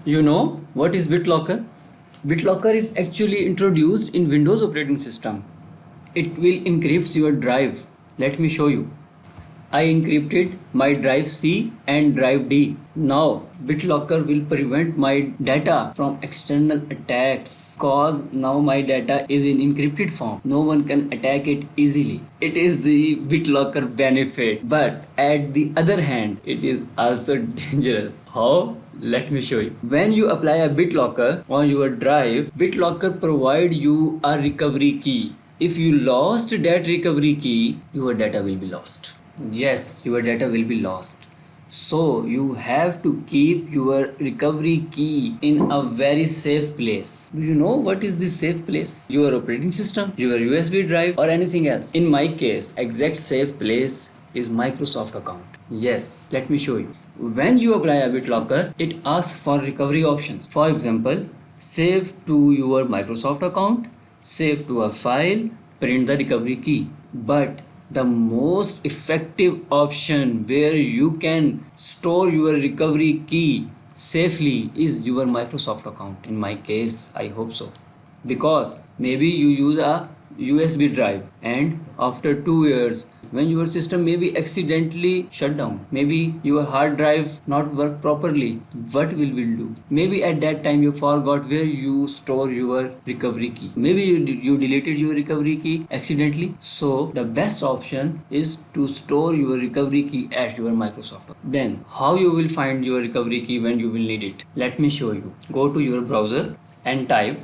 You know what is BitLocker? BitLocker is actually introduced in Windows operating system. It will encrypt your drive. Let me show you. I encrypted my drive C and drive D. Now BitLocker will prevent my data from external attacks cause now my data is in encrypted form. No one can attack it easily. It is the BitLocker benefit, but at the other hand it is also dangerous. How? Let me show you. When you apply a BitLocker on your drive, BitLocker provide you a recovery key. If you lost that recovery key, your data will be lost. Yes, your data will be lost. So you have to keep your recovery key in a very safe place. Do you know what is the safe place? Your operating system, your USB drive, or anything else. In my case, exact safe place is Microsoft account. Yes, let me show you. When you apply a BitLocker, it asks for recovery options. For example, save to your Microsoft account, save to a file, print the recovery key. But the most effective option where you can store your recovery key safely is your Microsoft account. In my case, I hope so. Because maybe you use a USB drive and after 2 years when your system maybe accidentally shut down, maybe your hard drive not work properly, what will we do? Maybe at that time you forgot where you store your recovery key. Maybe you deleted your recovery key accidentally. So the best option is to store your recovery key at your Microsoft. Then how you will find your recovery key when you will need it? Let me show you. Go to your browser and type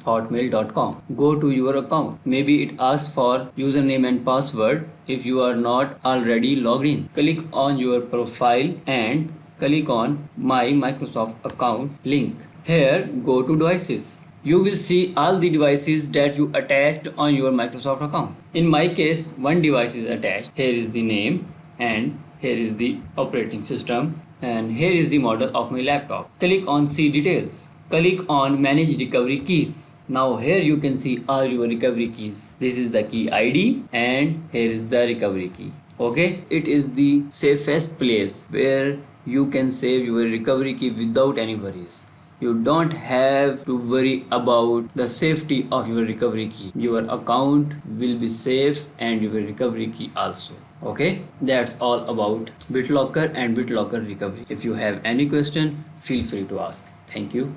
hotmail.com. Go to your account. Maybe it asks for username and password if you are not already logged in. Click on your profile and click on my Microsoft account link. Here go to devices. You will see all the devices that you attached on your Microsoft account. In my case, one device is attached. Here is the name and here is the operating system and here is the model of my laptop. Click on see details. Click on manage recovery keys. Now here you can see all your recovery keys. This is the key ID and here is the recovery key. Okay, it is the safest place where you can save your recovery key without any worries. You don't have to worry about the safety of your recovery key. Your account will be safe and your recovery key also. Okay, that's all about BitLocker and BitLocker recovery. If you have any question, feel free to ask. Thank you.